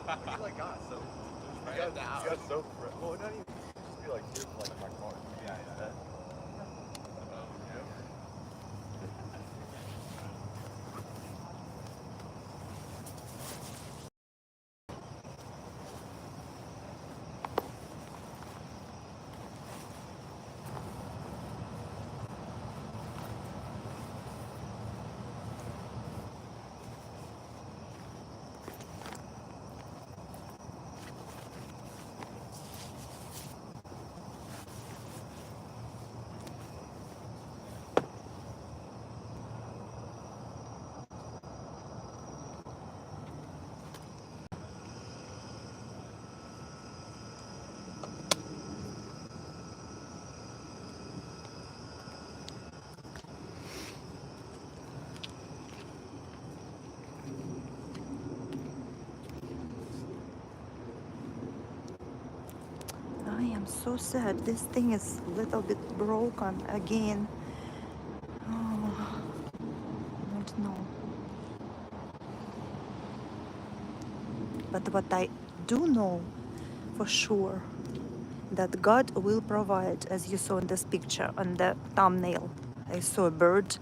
He like got so. He got so. Well, not even. Just be like, here's like my car. Yeah, yeah. I am so sad. This thing is a little bit broken again. Oh, I don't know. But what I do know for sure that God will provide, as you saw in this picture on the thumbnail. I saw a bird,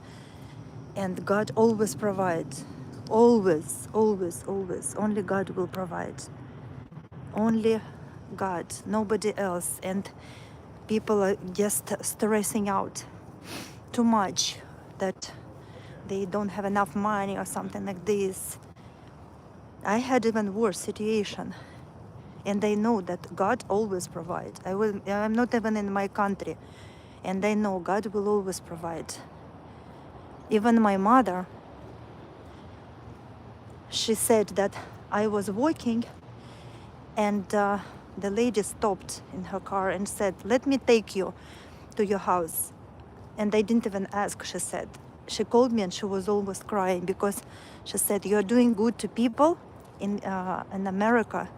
and God always provides. Always, always, always. Only God will provide. Only God, nobody else. And people are just stressing out too much that they don't have enough money or something like this. I had even worse situation, and I know that God always provides. I'm not even in my country, and I know God will always provide. Even my mother, she said that I was walking, and the lady stopped in her car and said, "Let me take you to your house." And I didn't even ask, she said. She called me and she was always crying because she said, "You're doing good to people in America,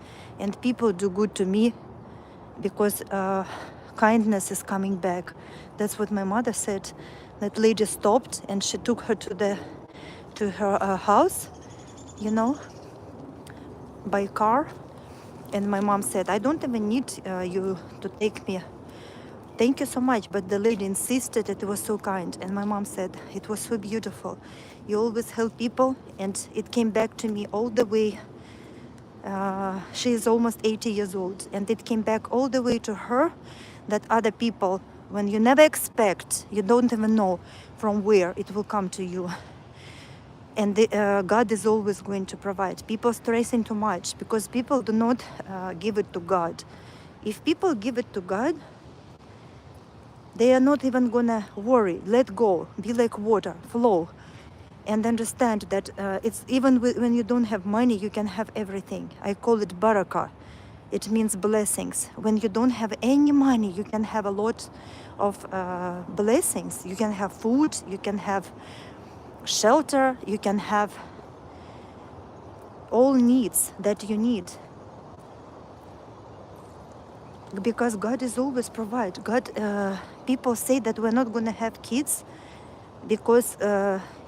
and people do good to me because kindness is coming back." That's what my mother said. That lady stopped and she took her to her house, you know, by car. And my mom said, "I don't even need you to take me. Thank you so much." But the lady insisted. It was so kind. And my mom said, "It was so beautiful. You always help people." And it came back to me all the way. She is almost 80 years old. And it came back all the way to her that other people, when you never expect, you don't even know from where it will come to you. And God is always going to provide. People stressing too much because people do not give it to God. If people give it to God, they are not even gonna worry. Let go, be like water, flow, and understand that it's even when you don't have money, you can have everything. I call it barakah. It means blessings. When you don't have any money, you can have a lot of blessings. You can have food, you can have shelter, you can have all needs that you need, because God is always provide. God, people say that we're not gonna have kids because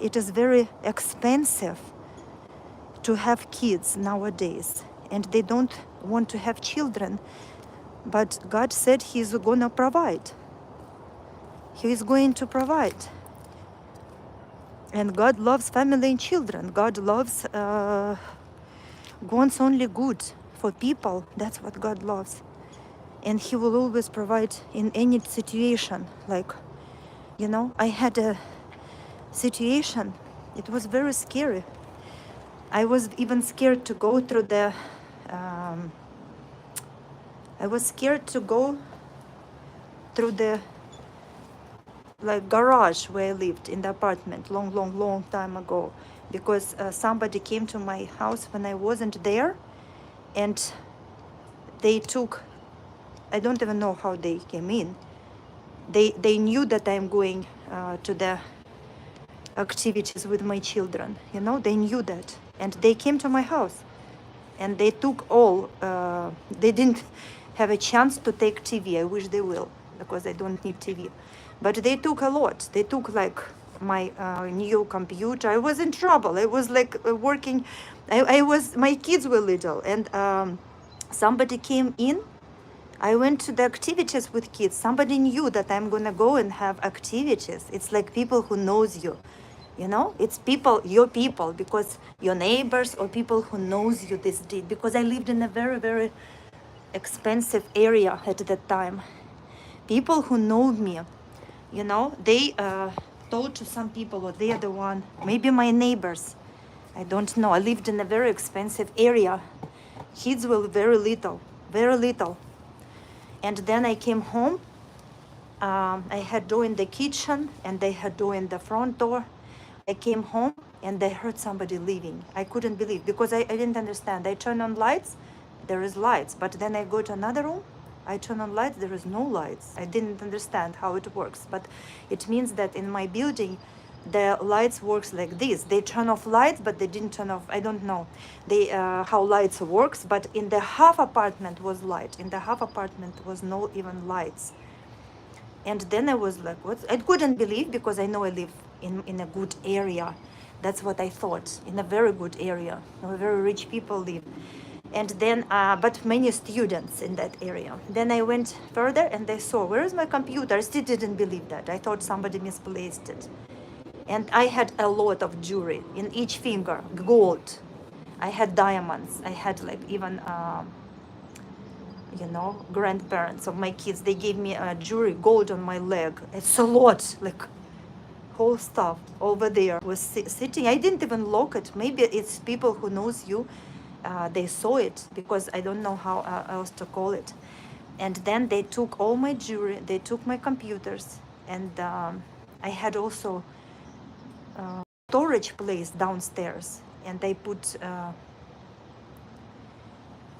it is very expensive to have kids nowadays, and they don't want to have children. But God said He's gonna provide. He is going to provide. And God loves family and children. God loves, wants only good for people. That's what God loves. And He will always provide in any situation. Like, you know, I had a situation. It was very scary. I was even scared to go through the, um, I was scared to go through the like garage where I lived in the apartment long, long, long time ago, because somebody came to my house when I wasn't there, and they took, I don't even know how they came in. They knew that I'm going to the activities with my children, you know, they knew that. And they came to my house and they took all, they didn't have a chance to take TV. I wish they will, because I don't need TV. But they took a lot. They took like my new computer. I was in trouble. I was like working. My kids were little, and somebody came in. I went to the activities with kids. Somebody knew that I'm gonna go and have activities. It's like people who knows you, you know. It's people, your people, because your neighbors or people who knows you this did. Because I lived in a very, very expensive area at that time. People who know me, you know, they told to some people, or they are the one, maybe my neighbors. I don't know. I lived in a very expensive area. Kids were very little, very little. And then I came home. I had door in the kitchen and they had door in the front door. I came home and I heard somebody leaving. I couldn't believe, because I didn't understand. I turn on lights, there is lights. But then I go to another room, I turn on lights, there is no lights. I didn't understand how it works. But it means that in my building, the lights works like this. They turn off lights, but they didn't turn off. I don't know how lights works. But in the half apartment was light. In the half apartment was no even lights. And then I was like, what? I couldn't believe, because I know I live in a good area. That's what I thought, in a very good area, where very rich people live. And then, but many students in that area. Then I went further and I saw, where is my computer? I still didn't believe that. I thought somebody misplaced it. And I had a lot of jewelry in each finger, gold. I had diamonds. I had like even, you know, grandparents of my kids. They gave me a jewelry, gold on my leg. It's a lot, like whole stuff over there was sitting. I didn't even look it. Maybe it's people who knows you. They saw it, because I don't know how else to call it. And then they took all my jewelry. They took my computers. And I had also storage place downstairs, and they put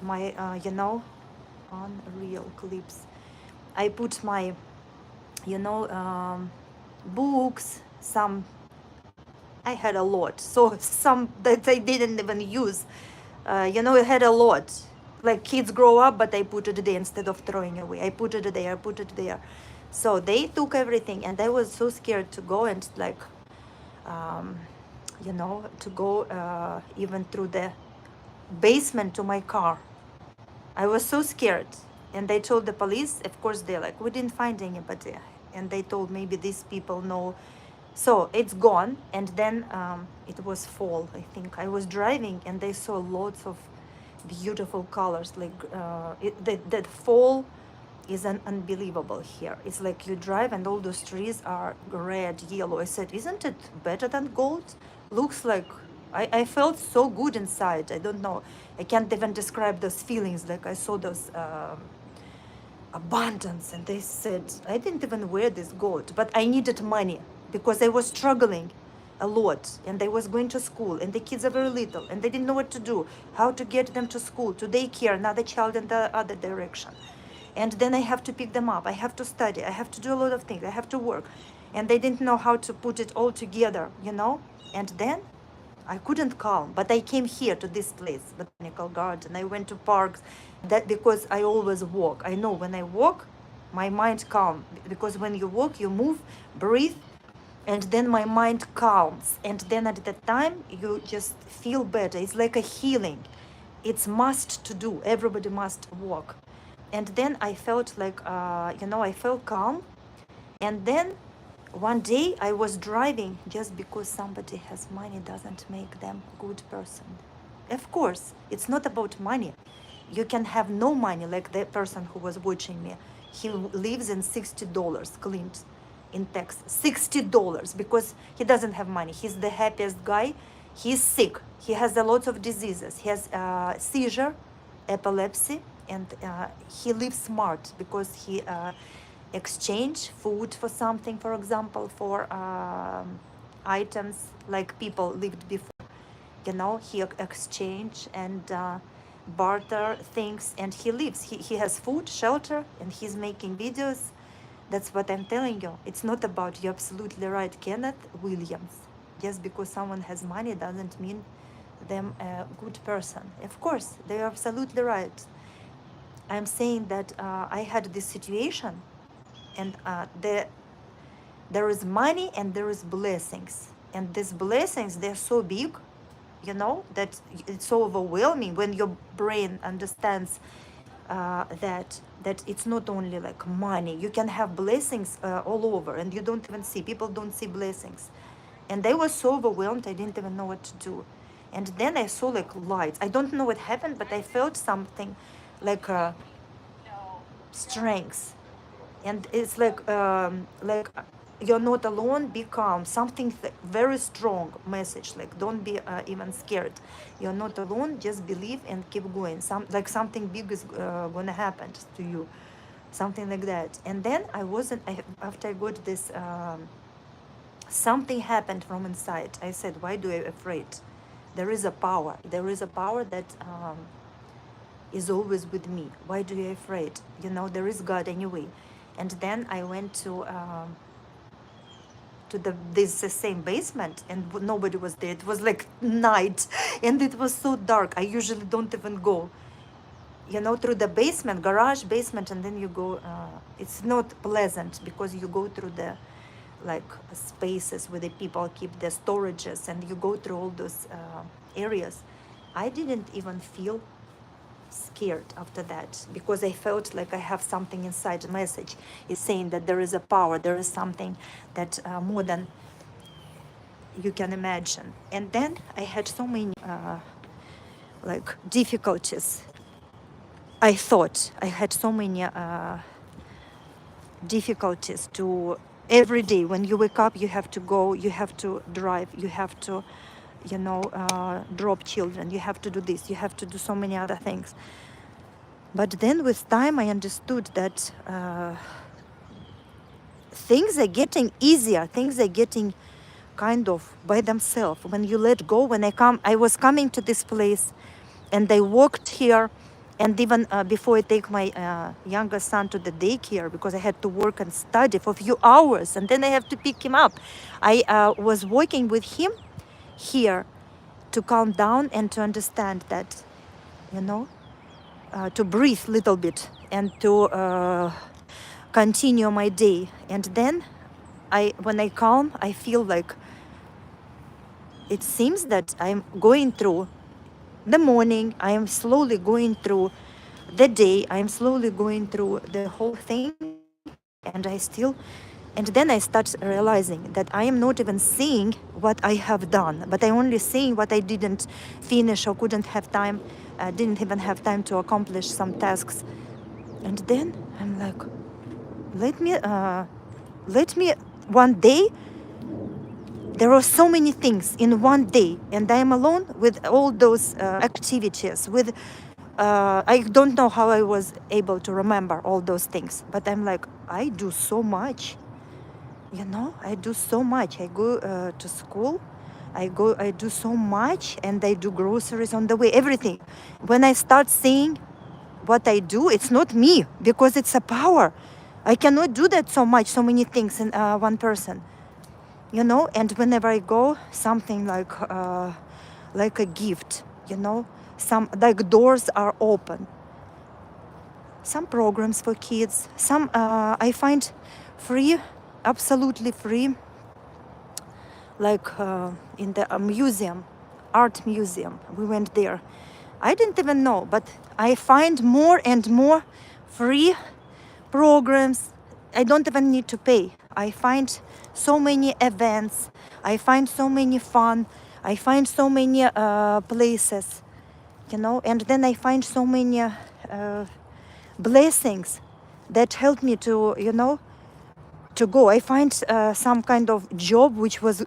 my you know, unreal clips. I put my, you know, books, some. I had a lot, so some that I didn't even use. You know, I had a lot. Like kids grow up, but I put it there instead of throwing away. I put it there, I put it there. So they took everything, and I was so scared to go and like, you know, to go even through the basement to my car. I was so scared. And they told the police, of course, they're like, we didn't find anybody. And they told maybe these people know. So it's gone. And then it was fall, I think. I was driving and they saw lots of beautiful colors. Like that fall is unbelievable here. It's like you drive and all those trees are red, yellow. I said, isn't it better than gold? Looks like, I felt so good inside. I don't know. I can't even describe those feelings. Like I saw those abundance, and they said, I didn't even wear this gold, but I needed money because I was struggling a lot, and I was going to school, and the kids are very little, and they didn't know what to do, how to get them to school, to daycare, another child in the other direction. And then I have to pick them up, I have to study, I have to do a lot of things, I have to work. And they didn't know how to put it all together, you know? And then I couldn't calm, but I came here to this place, Botanical Garden. I went to parks, that because I always walk. I know when I walk, my mind calm, because when you walk, you move, breathe, and then my mind calms. And then at that time, you just feel better. It's like a healing. It's must to do. Everybody must walk. And then I felt like, you know, I felt calm. And then one day I was driving. Just because somebody has money doesn't make them a good person. Of course, it's not about money. You can have no money, like the person who was watching me. He lives in $60 Clint in Texas. $60 because he doesn't have money. He's the happiest guy. He's sick. He has a lot of diseases. He has seizure, epilepsy, and he lives smart because he exchange food for something, for example, for items like people lived before. You know, he exchange and barter things, and he lives. He has food, shelter, and he's making videos. That's what I'm telling you. It's not about, you're absolutely right, Kenneth Williams. Just because someone has money doesn't mean them a good person. Of course, they're absolutely right. I'm saying that I had this situation, and There is money and there is blessings. And these blessings, they're so big, you know, that it's so overwhelming when your brain understands that it's not only like money. You can have blessings all over, and you don't even see. People don't see blessings. And I was so overwhelmed, I didn't even know what to do. And then I saw like lights. I don't know what happened, but I felt something like strength. And it's like you're not alone, be calm. Something very strong message, like don't be even scared. You're not alone, just believe and keep going. Something big is gonna happen to you, something like that. And then after I got this, something happened from inside. I said, why do I afraid? There is a power. There is a power that is always with me. Why do you afraid? You know, there is God anyway. And then I went to this same basement, and nobody was there. It was like night, and it was so dark. I usually don't even go, you know, through the basement, garage basement, and then you go. It's not pleasant because you go through the like spaces where the people keep their storages, and you go through all those areas. I didn't even feel scared after that, because I felt like I have something inside. The message is saying that there is a power, there is something that more than you can imagine. And then I had so many like difficulties. I thought I had so many difficulties to every day. When you wake up, you have to go, you have to drive, you have to, you know, drop children, you have to do this, you have to do so many other things. But then with time I understood that things are getting easier, things are getting kind of by themselves when you let go. When I was coming to this place, and I walked here, and even before I take my younger son to the daycare, because I had to work and study for a few hours, and then I have to pick him up, I was walking with him here to calm down and to understand that, you know, to breathe a little bit and to continue my day. And then when I calm, I feel like it seems that I'm going through the morning, I am slowly going through the day, I am slowly going through the whole thing, and then I start realizing that I am not even seeing what I have done, but I only seeing what I didn't finish or couldn't have time, didn't even have time to accomplish some tasks. And then I'm like, let me one day. There are so many things in one day, and I am alone with all those activities. I don't know how I was able to remember all those things, but I'm like, I do so much, you know, I do so much. I go to school, I do so much, and I do groceries on the way, everything. When I start seeing what I do, it's not me, because it's a power. I cannot do that so many things in one person. You know, and whenever I go, something like a gift, you know, some like doors are open. Some programs for kids, some I find free, absolutely free, like in the museum, art museum. We went there. I didn't even know, but I find more and more free programs. I don't even need to pay. I find so many events, I find so many fun, I find so many places, you know, and then I find so many blessings that help me to, you know, to go. I find some kind of job which was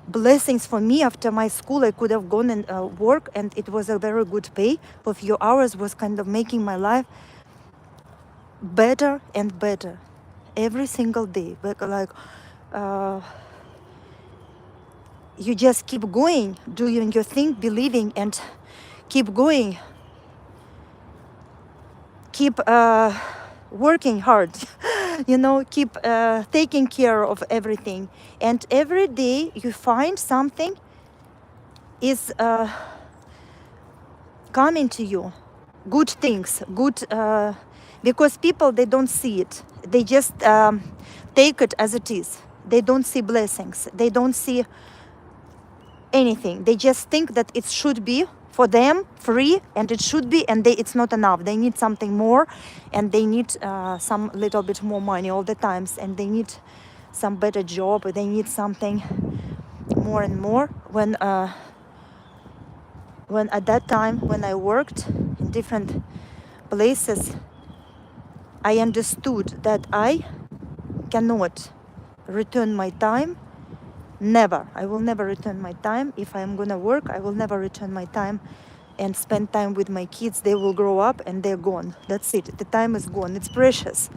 blessings for me. After my school, I could have gone and work, and it was a very good pay for a few hours, was kind of making my life better and better every single day. But like you just keep going, doing your thing, believing, and keep going, keep working hard, you know, keep taking care of everything. And every day you find something is coming to you, good things, good, because people, they don't see it, they just take it as it is. They don't see blessings. They don't see anything. They just think that it should be for them free, and it should be, and it's not enough. They need something more, and they need some little bit more money all the times, and they need some better job. They need something more and more. When at that time when I worked in different places, I understood that I cannot return my time. Never. I will never return my time. If I am gonna work, I will never return my time and spend time with my kids. They will grow up and they're gone. That's it. The time is gone. It's precious.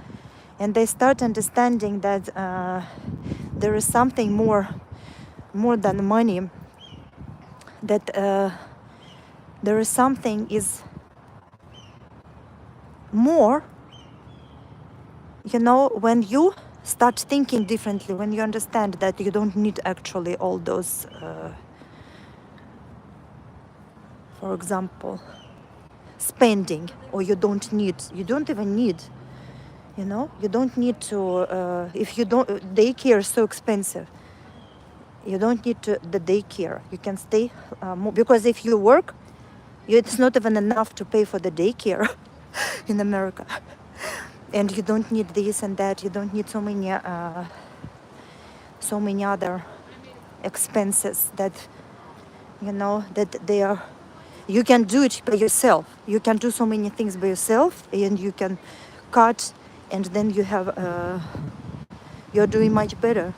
And they start understanding that there is something more than money. That there is something is more. You know, when you start thinking differently, when you understand that you don't need actually all those, for example, spending, or you don't even need, you know, you don't need to, if you don't, daycare is so expensive. You don't need the daycare. You can stay more, because if you work, it's not even enough to pay for the daycare in America. And you don't need this and that. You don't need so many other expenses that, you know, that they are. You can do it by yourself. You can do so many things by yourself, and you can cut, and then you have. You're doing much better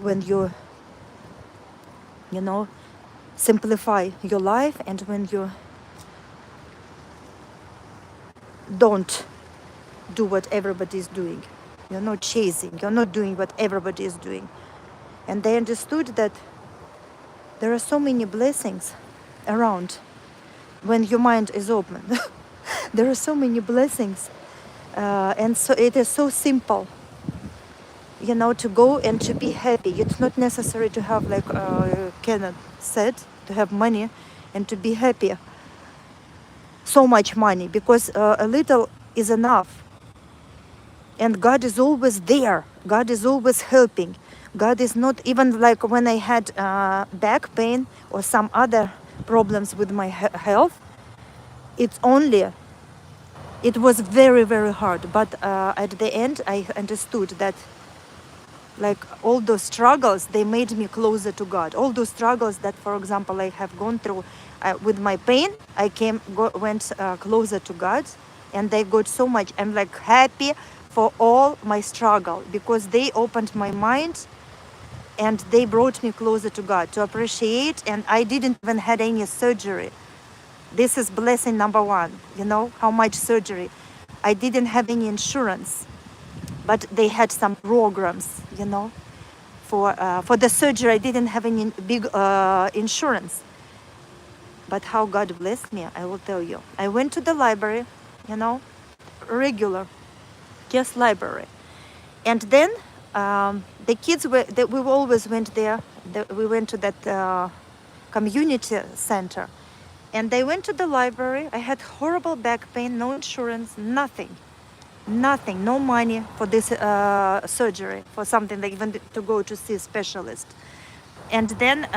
when you know, simplify your life, and when you don't do what everybody is doing. You're not chasing. You're not doing what everybody is doing. And they understood that there are so many blessings around when your mind is open. There are so many blessings. And so it is so simple, you know, to go and to be happy. It's not necessary to have, like Kenneth said, to have money and to be happy. So much money, because a little is enough. And God is always there. God is always helping. God is not, even like when I had back pain or some other problems with my health, it was very, very hard. But at the end, I understood that, like, all those struggles, they made me closer to God. All those struggles that, for example, I have gone through with my pain, I went closer to God, and they got so much. I'm like happy for all my struggle, because they opened my mind and they brought me closer to God, to appreciate. And I didn't even had any surgery. This is blessing number one. You know how much surgery. I didn't have any insurance, but they had some programs, you know, for the surgery. I didn't have any big insurance. But how God blessed me, I will tell you. I went to the library, you know, regular, just library. And then the kids we always went there. We went to that community center, and they went to the library. I had horrible back pain, no insurance, nothing, no money for this surgery, for something like even to go to see a specialist. And then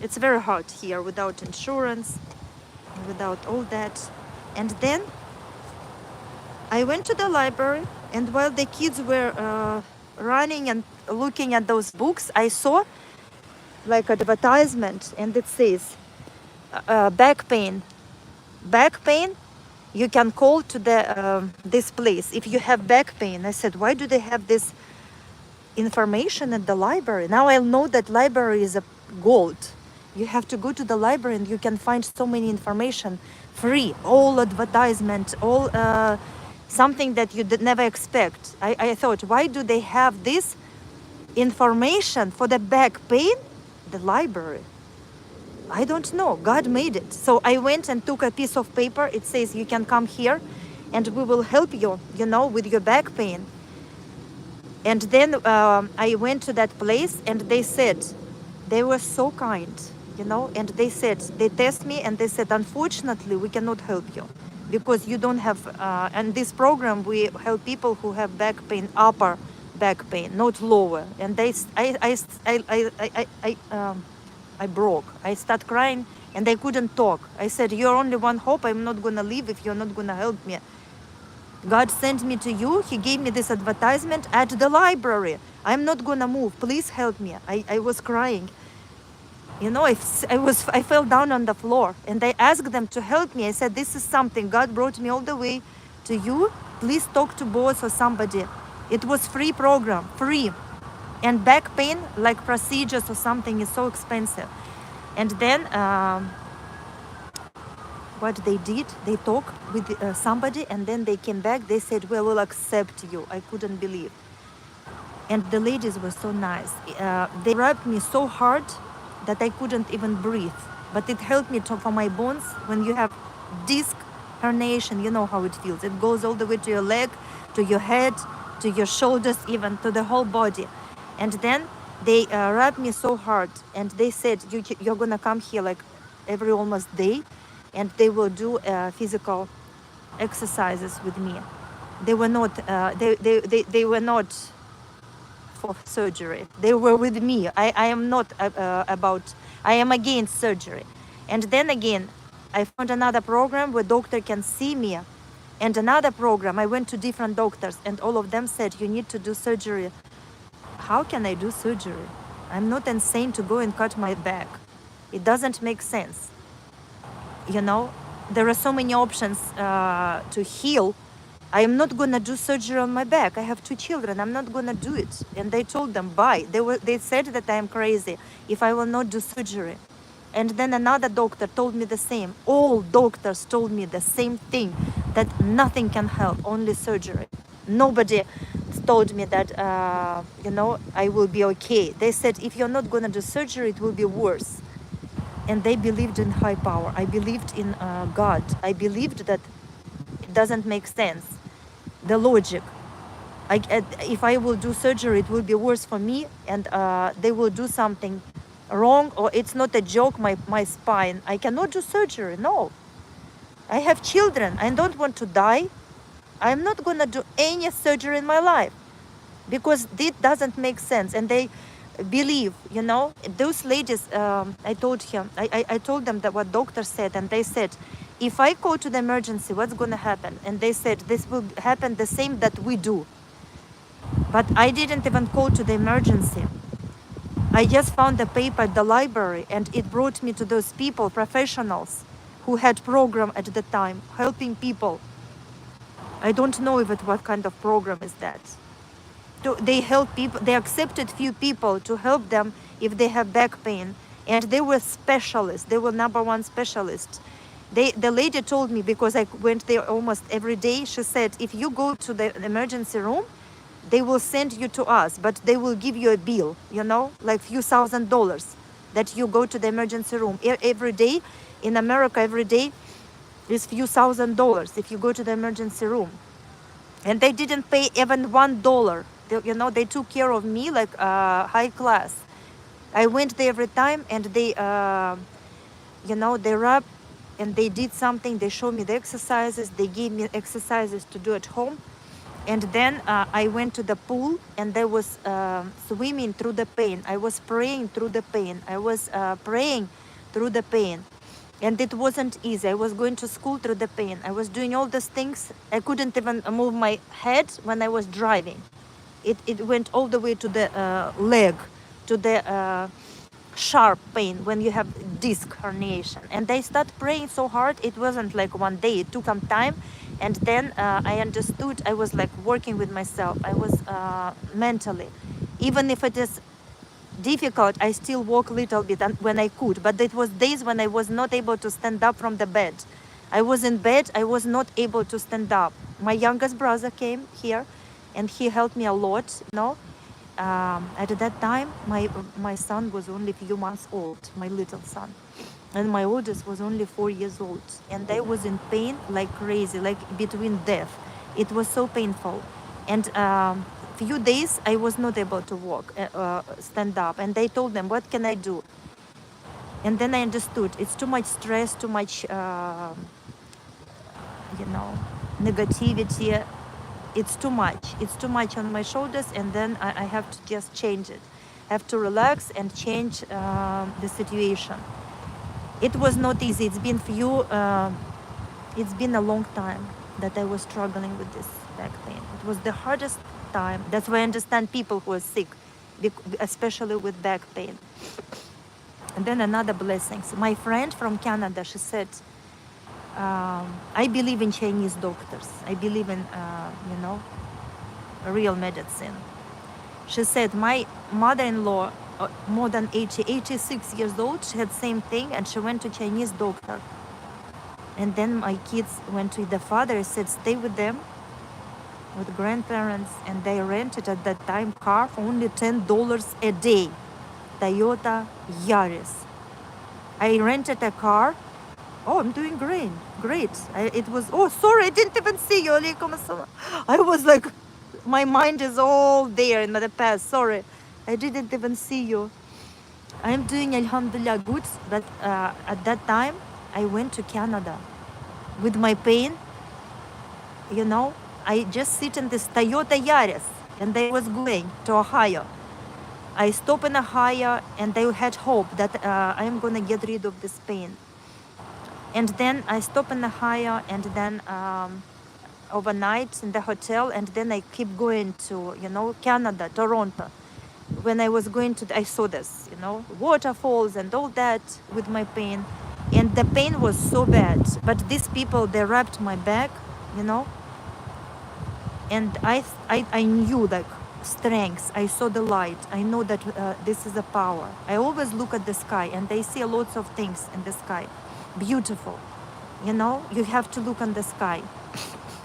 it's very hard here without insurance, without all that. And then I went to the library, and while the kids were running and looking at those books, I saw like advertisement, and it says back pain, you can call to the this place if you have back pain. I said, why do they have this information at the library? Now I know that library is a gold. You have to go to the library and you can find so many information free, all advertisement, all something that you did never expect. I thought, why do they have this information for the back pain? The library. I don't know. God made it. So I went and took a piece of paper. It says you can come here and we will help you, you know, with your back pain. And then I went to that place, and they said, they were so kind, you know, and they said, they test me and they said, unfortunately, we cannot help you because you don't have, and this program, we help people who have back pain, upper back pain, not lower. And I broke. I started crying and I couldn't talk. I said, you're only one hope. I'm not gonna leave if you're not gonna help me. God sent me to you. He gave me this advertisement at the library. I'm not gonna move. Please help me. I was crying. You know, I fell down on the floor and I asked them to help me. I said, this is something. God brought me all the way to you. Please talk to boss or somebody. It was free program, free. And back pain, like procedures or something, is so expensive. And then what they did, they talked with somebody and then they came back. They said, we will accept you. I couldn't believe. And the ladies were so nice. They rubbed me so hard that I couldn't even breathe. But it helped me for my bones. When you have disc herniation, you know how it feels. It goes all the way to your leg, to your head, to your shoulders, even to the whole body. And then they rubbed me so hard. And they said, you're going to come here like every almost day. And they will do physical exercises with me. They were not, they were not for surgery. They were with me. I am not I am against surgery. And then again, I found another program where doctor can see me. And another program, I went to different doctors and all of them said, you need to do surgery. How can I do surgery? I'm not insane to go and cut my back. It doesn't make sense. You know, there are so many options to heal. I am not gonna do surgery on my back. I have 2 children. I'm not gonna do it. And they told them, bye. They said that I am crazy if I will not do surgery. And then another doctor told me the same. All doctors told me the same thing, that nothing can help, only surgery. Nobody told me that, you know, I will be okay. They said, if you're not gonna do surgery, it will be worse. And they believed in high power. I believed in God. I believed that it doesn't make sense. The logic. If I will do surgery, it will be worse for me, and they will do something wrong, or it's not a joke, my spine. I cannot do surgery, no. I have children. I don't want to die. I'm not going to do any surgery in my life because it doesn't make sense. And they believe, you know, those ladies, I told them that what doctor said, and they said, if I go to the emergency, what's going to happen? And they said, this will happen the same that we do. But I didn't even call to the emergency. I just found the paper at the library and it brought me to those people, professionals, who had program at the time, helping people. I don't know what kind of program is that. They help people, they accepted few people to help them if they have back pain. And they were specialists, they were #1 specialists. The lady told me, because I went there almost every day, she said, if you go to the emergency room, they will send you to us, but they will give you a bill, you know, like few $1,000s that you go to the emergency room. Every day, in America, every day is few $1,000s if you go to the emergency room. And they didn't pay even $1. You know, they took care of me like high class. I went there every time and they, you know, they rubbed and they did something. They showed me the exercises. They gave me exercises to do at home. And then I went to the pool and I was swimming through the pain. I was praying through the pain. I was praying through the pain. And it wasn't easy. I was going to school through the pain. I was doing all these things. I couldn't even move my head when I was driving. It went all the way to the leg, to the sharp pain when you have disc herniation. And I started praying so hard. It wasn't like one day. It took some time. And then I understood. I was like working with myself. I was mentally. Even if it is difficult, I still walk a little bit when I could. But it was days when I was not able to stand up from the bed. I was in bed. I was not able to stand up. My youngest brother came here and he helped me a lot, you know. At that time, my son was only a few months old, my little son. And my oldest was only 4 years old. And I was in pain like crazy, like between death. It was so painful. And few days I was not able to walk, stand up. And they told them, what can I do? And then I understood. It's too much stress, too much, you know, negativity. it's too much. It's too much on my shoulders, and then I have to just change it. I have to relax and change the situation. It was not easy. It's been a long time that I was struggling with this back pain. It was the hardest time. That's why I understand people who are sick, especially with back pain. And then another blessing. So my friend from Canada, she said, I believe in Chinese doctors. I believe in, real medicine. She said, my mother-in-law, more than 86 years old, she had same thing, and she went to Chinese doctor. And then my kids went to the father, said, stay with them, with grandparents, and they rented at that time car for only $10 a day. Toyota Yaris. I rented a car. Oh, I'm doing great. It was, oh, sorry, I didn't even see you. Alaikum assalam. I was like, my mind is all there in the past. Sorry, I didn't even see you. I'm doing, alhamdulillah, good. But at that time, I went to Canada with my pain. I just sit in this Toyota Yaris, and I was going to Ohio. I stopped in Ohio, and I had hope that I am going to get rid of this pain. And then I stopped in Ohio, and then overnight in the hotel, and then I keep going to, Canada, Toronto. When I was going to, I saw this, waterfalls and all that with my pain. And the pain was so bad. But these people, they wrapped my back, and I knew, like, strength. I saw the light. I know that this is a power. I always look at the sky, and I see lots of things in the sky. Beautiful. You have to look on the sky.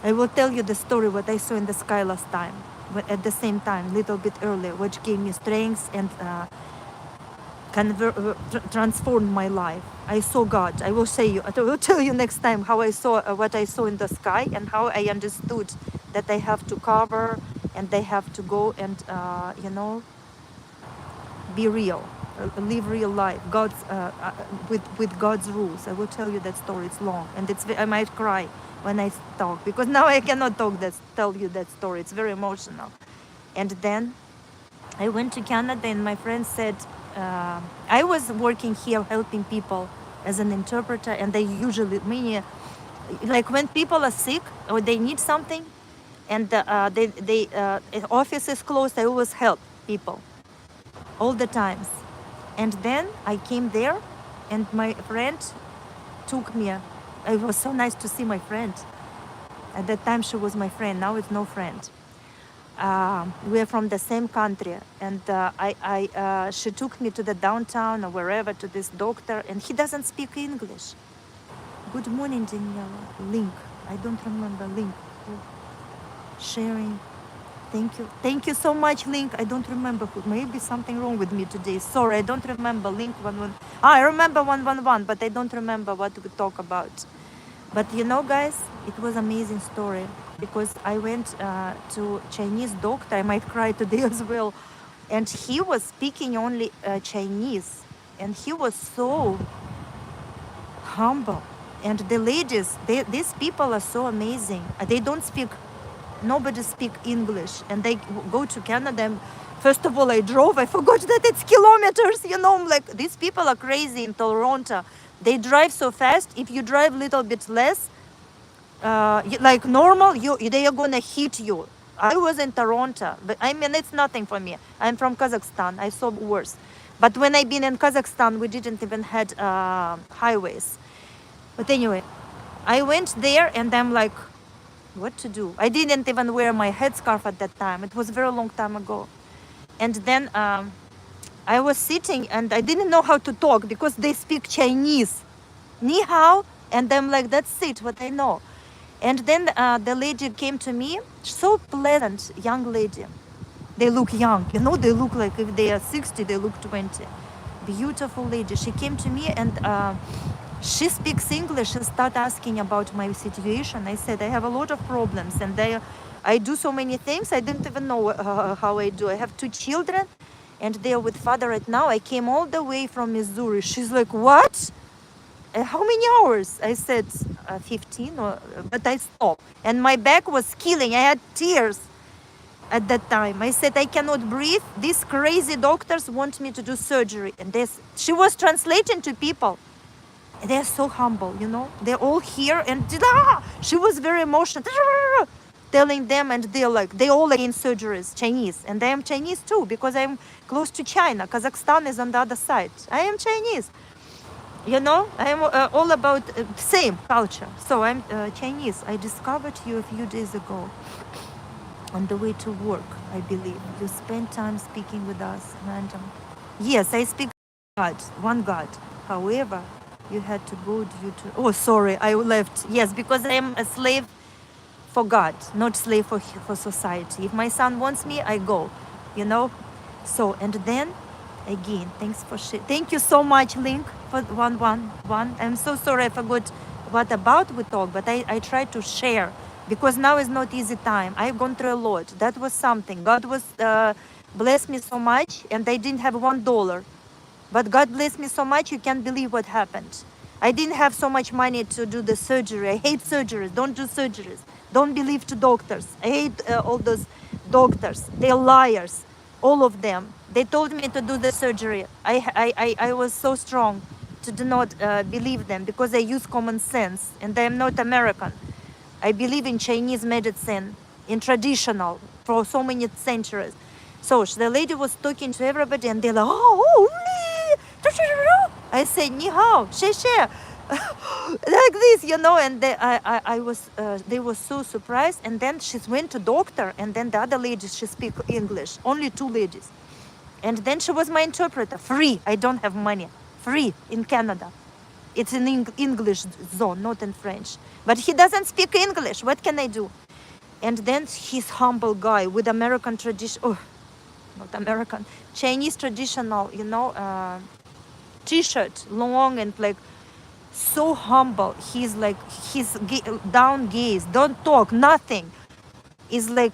I will tell you the story what I saw in the sky last time, but at the same time, little bit earlier, which gave me strength and transformed my life. I saw God. I will tell you next time how I saw what I saw in the sky, and how I understood that I have to cover, and they have to go and be real, live real life, with God's rules. I will tell you that story. It's long, and I might cry when I talk, because now I cannot tell you that story. It's very emotional. And then I went to Canada, and my friend said, I was working here helping people as an interpreter, and they usually, like when people are sick or they need something, and office is closed, I always help people all the times. And then I came there, and my friend took me. It was so nice to see my friend. At that time, she was my friend. Now it's no friend. We are from the same country, and she took me to the downtown or wherever to this doctor, and he doesn't speak English. Good morning, Daniella. Link. I don't remember link. Sharing. Thank you so much, Link. I don't remember maybe something wrong with me today. Sorry, I don't remember Link 111. I remember 111, but I don't remember what we talk about. But guys, it was amazing story, because I went to Chinese doctor. I might cry today as well. And he was speaking only Chinese, and he was so humble. And the ladies, these people are so amazing. They don't speak. Nobody speak English, and they go to Canada. And first of all, I drove. I forgot that it's kilometers. I'm like, these people are crazy in Toronto. They drive so fast. If you drive a little bit less, like normal, they are gonna hit you. I was in Toronto, but it's nothing for me. I'm from Kazakhstan. I saw worse. But when I've been in Kazakhstan, we didn't even had highways. But anyway, I went there, and I'm like, what to do? I didn't even wear my headscarf at that time. It was a very long time ago. And then I was sitting, and I didn't know how to talk, because they speak Chinese. Ni hao. And I'm like, that's it, what I know. And then the lady came to me, so pleasant, young lady. They look young, they look like if they are 60, they look 20. Beautiful lady. She came to me, and she speaks English, and started asking about my situation. I said, I have a lot of problems, and I do so many things. I didn't even know how I do. I have 2 children, and they are with father right now. I came all the way from Missouri. She's like, what? How many hours? I said 15, but I stopped. And my back was killing. I had tears at that time. I said, I cannot breathe. These crazy doctors want me to do surgery. And she was translating to people. They're so humble, you know. They're all here, and she was very emotional, telling them, and they all are in surgeries, Chinese, and I am Chinese too, because I'm close to China. Kazakhstan is on the other side. I am Chinese, you know. I am all about same culture. So I'm Chinese. I discovered you a few days ago on the way to work. I believe you spent time speaking with us, random. Yes, I speak God, one God. However, you had to go due to... Oh, sorry, I left. Yes, because I am a slave for God, not slave for society. If my son wants me, I go, you know. So, and then, again, thanks for thank you so much, Link, for 111. I'm so sorry I forgot what about we talk, but I tried to share, because now is not easy time. I've gone through a lot. That was something. God was blessed me so much, and I didn't have $1. But God blessed me so much, you can't believe what happened. I didn't have so much money to do the surgery. I hate surgeries. Don't do surgeries. Don't believe to doctors. I hate all those doctors. They're liars, all of them. They told me to do the surgery. I was so strong to do not believe them, because I use common sense, and I am not American. I believe in Chinese medicine, in traditional, for so many centuries. So the lady was talking to everybody, and they're like, oh, I said, ni hao, she, like this, you know, and they were so surprised. And then she went to doctor, and then the other ladies, she speak English, only 2 ladies. And then she was my interpreter, free. I don't have money, free in Canada. It's in English zone, not in French. But he doesn't speak English. What can I do? And then he's humble guy with American tradition. Oh, not American, Chinese traditional, you know, t-shirt, long and like so humble. He's like, he's down gaze, don't talk, nothing. Is like,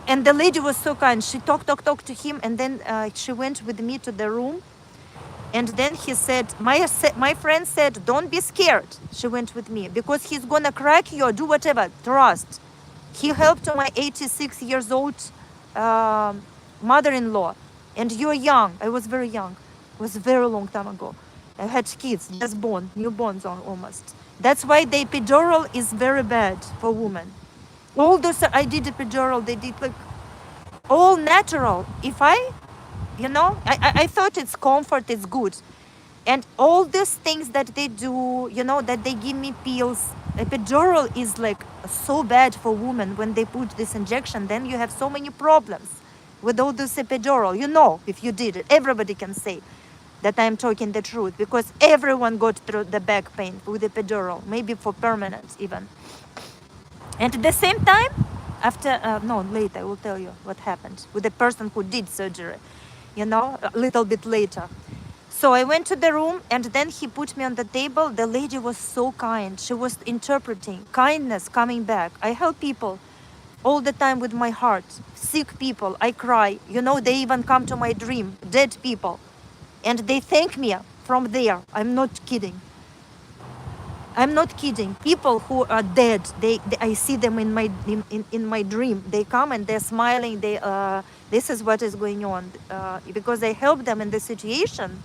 and the lady was so kind. She talked to him, and then she went with me to the room. And then he said, my friend said, don't be scared. She went with me, because he's gonna crack you or do whatever, trust. He helped my 86 years old mother-in-law, and you're young. I was very young. It was a very long time ago. I had kids, just born, newborns almost. That's why the epidural is very bad for women. All those, I did epidural, they did like all natural. If you know, I thought it's comfort, it's good. And all these things that they do, you know, that they give me pills, epidural is like so bad for women when they put this injection. Then you have so many problems with all this epidural. You know, if you did it, everybody can say that I'm talking the truth, because everyone got through the back pain with epidural, maybe for permanent even. And at the same time, after, no, later I will tell you what happened with the person who did surgery, you know, a little bit later. So I went to the room, and then he put me on the table. The lady was so kind. She was interpreting kindness coming back. I help people all the time with my heart. Sick people, I cry. You know, they even come to my dream, dead people. And they thank me from there. I'm not kidding. I'm not kidding. People who are dead, I see them in my dream. They come and they're smiling. This is what is going on, because I help them in the situation,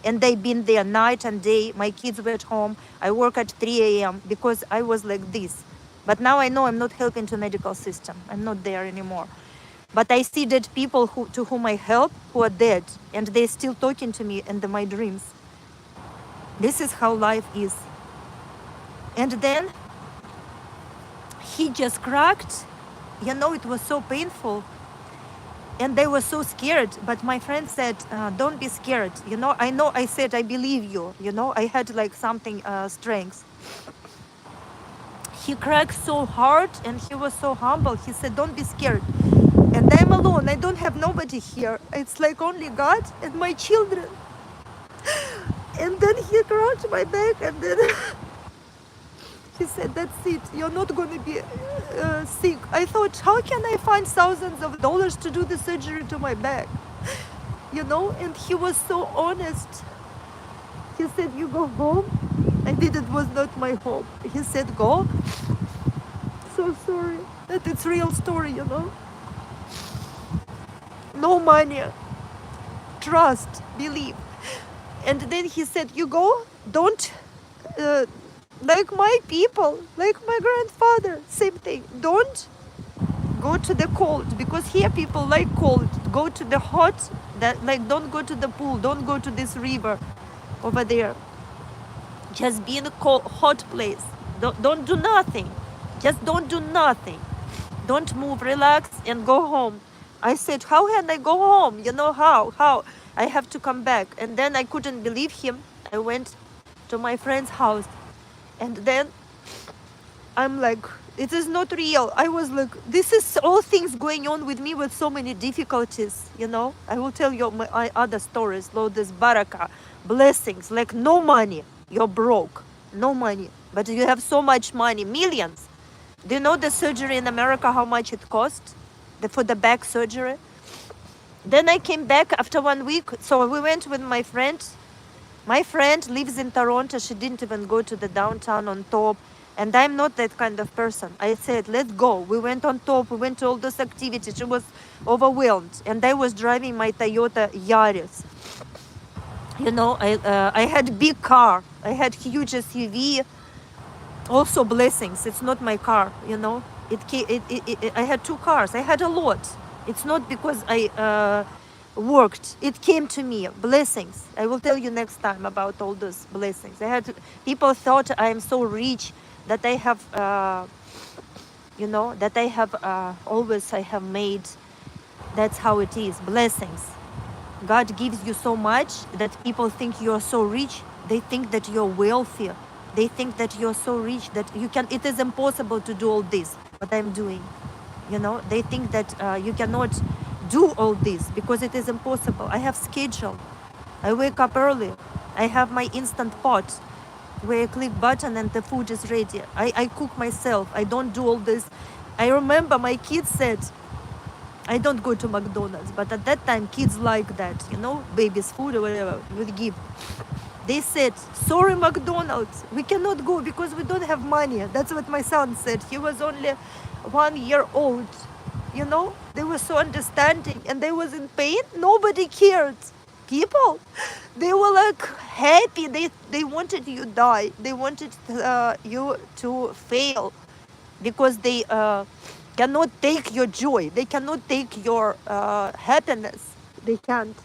and they've been there night and day. My kids were at home. I work at 3 a.m. because I was like this. But now I know I'm not helping to medical system. I'm not there anymore. But I see dead people to whom I help, who are dead, and they're still talking to me in my dreams. This is how life is. And then he just cracked. You know, it was so painful. And they were so scared. But my friend said, don't be scared. You know, I said, I believe you. You know, I had like something, strength. He cracked so hard, and he was so humble. He said, don't be scared. And I'm alone. I don't have nobody here. It's like only God and my children. And then he crouched my back, and then he said, that's it. You're not going to be sick. I thought, how can I find thousands of dollars to do the surgery to my back? You know, and he was so honest. He said, you go home. I did, it was not my home. He said, go. So sorry. That it's real story, you know. No money. Trust, believe. And then he said, you go, don't, like my people, like my grandfather, same thing. Don't go to the cold, because here people like cold. Go to the hot, that like don't go to the pool, don't go to this river over there. Just be in a cold, hot place. Don't do nothing. Just don't do nothing. Don't move, relax, and go home. I said, how can I go home? You know how? How? I have to come back. And then I couldn't believe him. I went to my friend's house. And then I'm like, it is not real. I was like, this is all things going on with me with so many difficulties, you know. I will tell you my other stories, Lord, this baraka, blessings, like no money. You're broke, no money. But you have so much money, millions. Do you know the surgery in America, how much it cost? For the back surgery? Then I came back after 1 week. So we went with my friend. My friend lives in Toronto. She didn't even go to the downtown on top. And I'm not that kind of person. I said, let's go. We went on top. We went to all those activities. She was overwhelmed. And I was driving my Toyota Yaris. You know, I had a big car. I had huge SUV. Also blessings. It's not my car, you know. I had 2 cars. I had a lot. It's not because I worked. It came to me. Blessings. I will tell you next time about all those blessings. People thought I am so rich that I have, you know, that I have always I have made. That's how it is. Blessings. God gives you so much that people think you are so rich. They think that you're wealthy. They think that you're so rich that you can. It is impossible to do all this. What I'm doing, you know. They think that you cannot do all this because it is impossible. I have schedule. I wake up early. I have my instant pot where I click button and the food is ready. I cook myself. I don't do all this. I remember my kids said, I don't go to McDonald's, but at that time kids like that, you know, baby's food or whatever we give. They said, sorry McDonald's, we cannot go because we don't have money. That's what my son said. He was only 1 year old, you know. They were so understanding and they was in pain. Nobody cared. People, they were like happy. They wanted you die. They wanted you to fail because they cannot take your joy. They cannot take your happiness. They can't.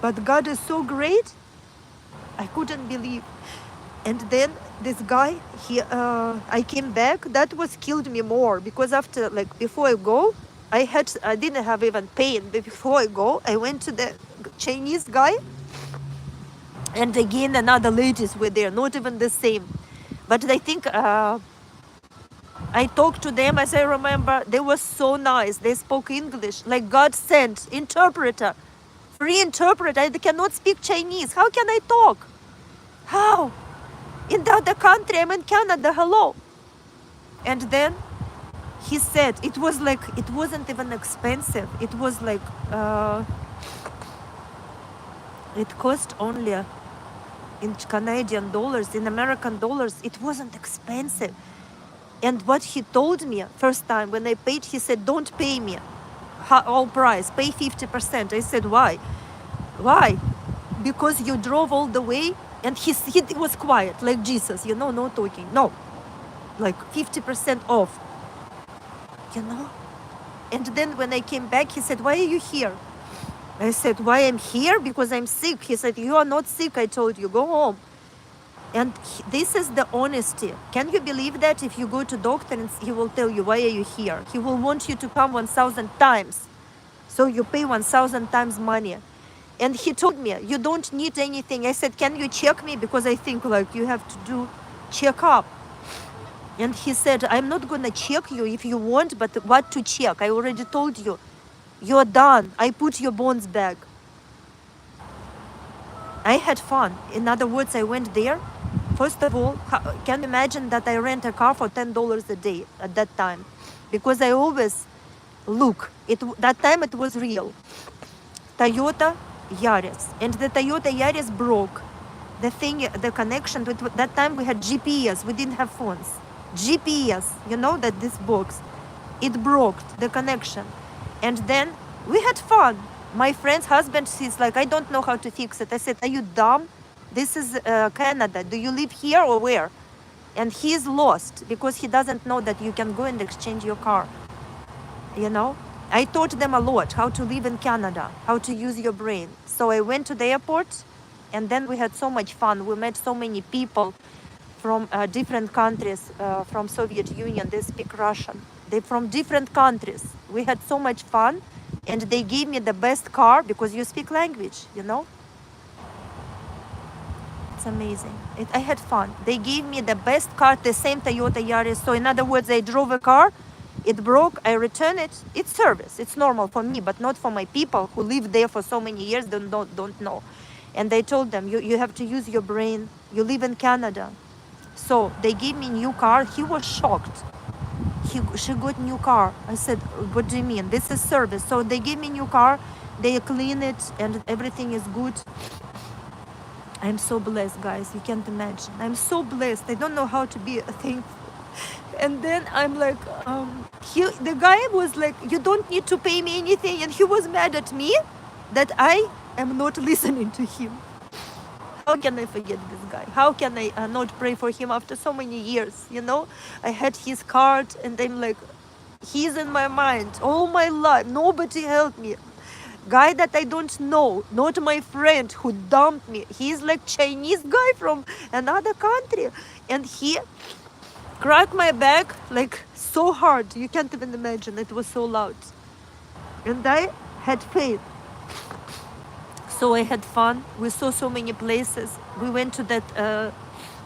But God is so great. I couldn't believe. And then this guy, I came back. That was killed me more because after, like, before I go, I didn't have even pain. But before I go, I went to the Chinese guy, and again another ladies were there, not even the same. But I think I talked to them, as I remember. They were so nice. They spoke English, like God sent interpreter. Free interpreter. I cannot speak Chinese. How can I talk? How? In the other country, I'm in Canada. Hello. And then he said it was like, it wasn't even expensive. It was like it cost only in Canadian dollars, in American dollars. It wasn't expensive. And what he told me first time when I paid, he said, don't pay me all price, pay 50%. I said, why? Why? Because you drove all the way. And he was quiet, like Jesus, you know, no talking, no, like 50% off, you know. And then when I came back, he said, why are you here? I said, why I'm here? Because I'm sick. He said, you are not sick, I told you, go home. And this is the honesty. Can you believe that? If you go to doctor and he will tell you, why are you here? He will want you to come 1,000 times. So you pay 1,000 times money. And he told me, you don't need anything. I said, can you check me? Because I think like you have to do check up. And he said, I'm not going to check you if you want, but what to check? I already told you. You're done. I put your bones back. I had fun. In other words, I went there. First of all, can you imagine that I rent a car for $10 a day at that time? Because I always look. That time it was real. Toyota, Yaris, and the Toyota Yaris broke. The connection with that time we had GPS. We didn't have phones. GPS, that this box, it broke the connection, and then we had fun. My friend's husband, he's like, I don't know how to fix it. I said, are you dumb? This is Canada. Do you live here or where? And he's lost because he doesn't know that you can go and exchange your car. I taught them a lot how to live in Canada, how to use your brain. So I went to the airport, and then we had so much fun. We met so many people from different countries, from Soviet Union. They speak Russian. They're from different countries. We had so much fun, and they gave me the best car because you speak language, It's amazing. I had fun. They gave me the best car, the same Toyota Yaris. So in other words, I drove a car, it broke, I returned it. It's service. It's normal for me, but not for my people who live there for so many years, don't know. And they told them, you have to use your brain. You live in Canada. So they gave me a new car. He was shocked. She got new car. I said, what do you mean? This is service. So they gave me new car. They clean it and everything is good. I'm so blessed, guys. You can't imagine. I'm so blessed. I don't know how to be thankful. And then I'm like, the guy was like, you don't need to pay me anything. And he was mad at me that I am not listening to him. How can I forget this guy? How can I not pray for him after so many years? I had his card, and I'm like, he's in my mind all my life. Nobody helped me. Guy that I don't know, not my friend who dumped me. He's like Chinese guy from another country, and he cracked my back like so hard. You can't even imagine. It was so loud, and I had faith. So I had fun. We saw so many places. We went to that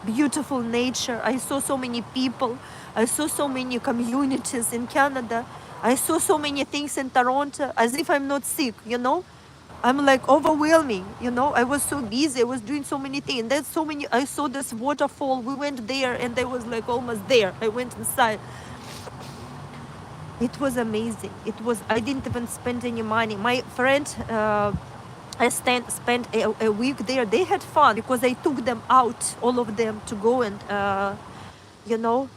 beautiful nature. I saw so many people. I saw so many communities in Canada. I saw so many things in Toronto, as if I'm not sick, I'm like overwhelming, I was so busy. I was doing so many things. There's so many. I saw this waterfall. We went there, and I was like almost there. I went inside. It was amazing. I didn't even spend any money. My friend, I spent a week there. They had fun because I took them out, all of them, to go and,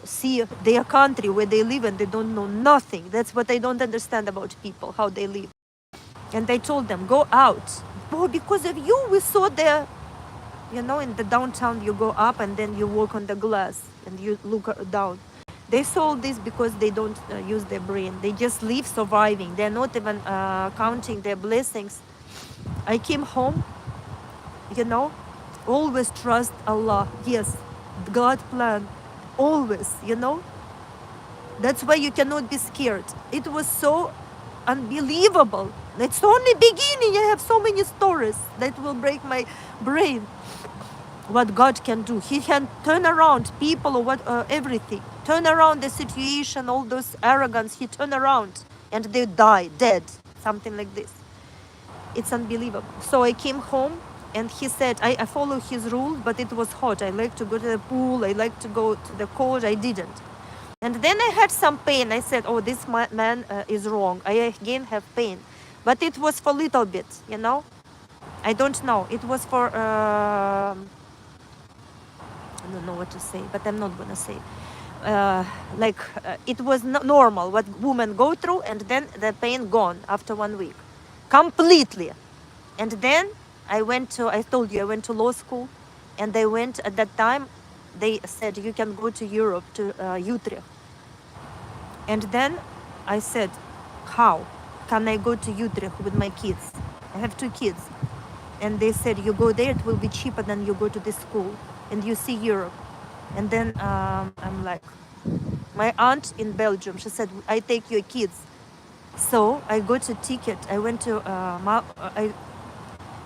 see their country where they live, and they don't know nothing. That's what I don't understand about people, how they live. And I told them, go out. Oh, because of you, we saw the, in the downtown, you go up and then you walk on the glass and you look down. They saw this because they don't use their brain. They just live surviving. They're not even counting their blessings. I came home, always trust Allah. Yes, God plan, always, That's why you cannot be scared. It was so unbelievable. It's only beginning. I have so many stories that will break my brain. What God can do. He can turn around people or everything. Turn around the situation, all those arrogance. He turn around and they die, dead. Something like this. It's unbelievable. So I came home and he said, I follow his rule, but it was hot. I like to go to the pool. I like to go to the cold. I didn't. And then I had some pain. I said, oh, this man is wrong. I again have pain. But it was for a little bit, I don't know. It was for, I don't know what to say, but I'm not going to say. It was normal what women go through, and then the pain gone after 1 week. Completely. And then I told you, I went to law school, and I went at that time, they said, you can go to Europe, to Utrecht. And then I said, how can I go to Utrecht with my kids? I have 2 kids. And they said, you go there, it will be cheaper than you go to this school, and you see Europe. And then I'm like, my aunt in Belgium, she said, I take your kids. So I got a ticket. I went to, I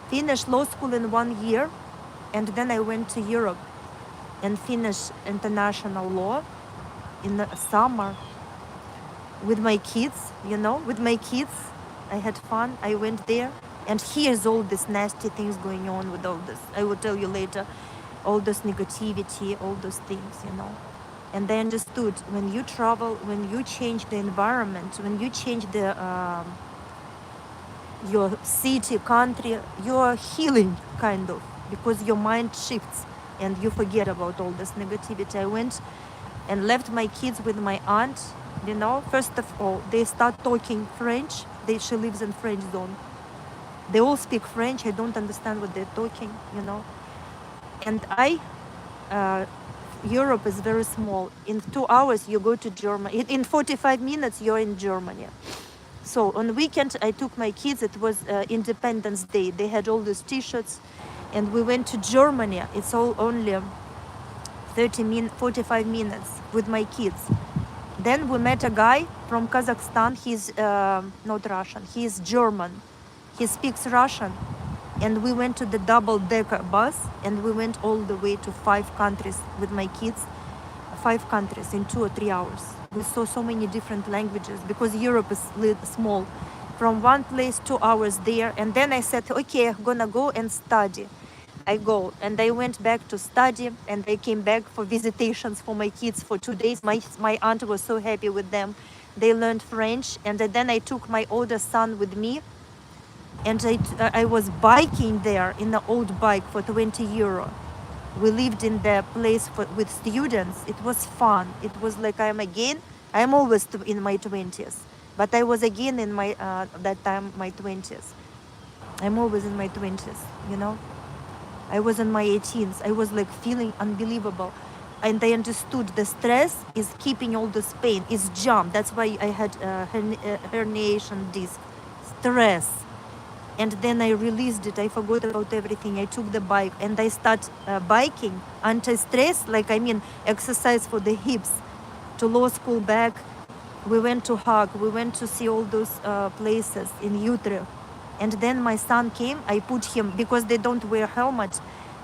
finished law school in 1 year, and then I went to Europe and finished international law in the summer with my kids, with my kids. I had fun. I went there, and here's all these nasty things going on with all this. I will tell you later, all this negativity, all those things, And they understood, when you travel, when you change the environment, when you change the your city, country, you're healing kind of, because your mind shifts and you forget about all this negativity. I went and left my kids with my aunt. You know, first of all, they start talking French. She lives in French zone. They all speak French. I don't understand what they're talking, you know. And uh, Europe is very small. In 2 hours, you go to Germany. In 45 minutes, you're in Germany. So on weekend, I took my kids. It was Independence Day. They had all these T-shirts, and we went to Germany. It's all only 45 minutes with my kids. Then we met a guy from Kazakhstan. He's not Russian. He's German. He speaks Russian. And we went to the double-decker bus, and we went all the way to 5 countries with my kids. 5 countries in 2 or 3 hours. We saw so many different languages because Europe is small. From one place, 2 hours there. And then I said, okay, I'm gonna go and study. I go, and I went back to study, and I came back for visitations for my kids for 2 days. My aunt was so happy with them. They learned French, and then I took my older son with me, and I was biking there in an old bike for 20 euro. We lived in the place with students. It was fun. It was like I'm always in my 20s, but I was again in my, that time, my 20s. I'm always in my 20s, you know. I was in my 18s. I was like feeling unbelievable. And I understood the stress is keeping all this pain, is jump. That's why I had herniation disc, stress. And then I released it. I forgot about everything. I took the bike and I start biking, anti-stress, exercise for the hips. To law school back, we went to Hague. We went to see all those places in Utrecht. And then my son came. I put him, because they don't wear helmets.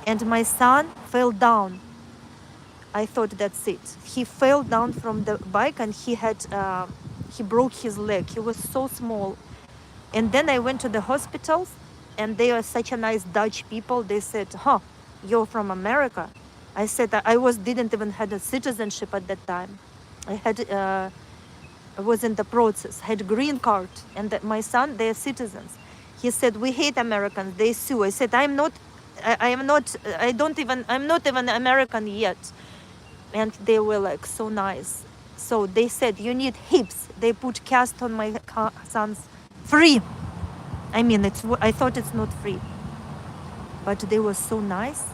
And my son fell down. I thought that's it. He fell down from the bike, and he broke his leg. He was so small. And then I went to the hospitals, and they are such a nice Dutch people. They said, you're from America. I said, didn't even have a citizenship at that time. I was in the process, had green card, and my son, they're citizens. He said, we hate Americans, they sue. I said, I'm not even American yet. And they were like so nice. So they said, you need hips. They put cast on my son's free. I thought it's not free, but they were so nice.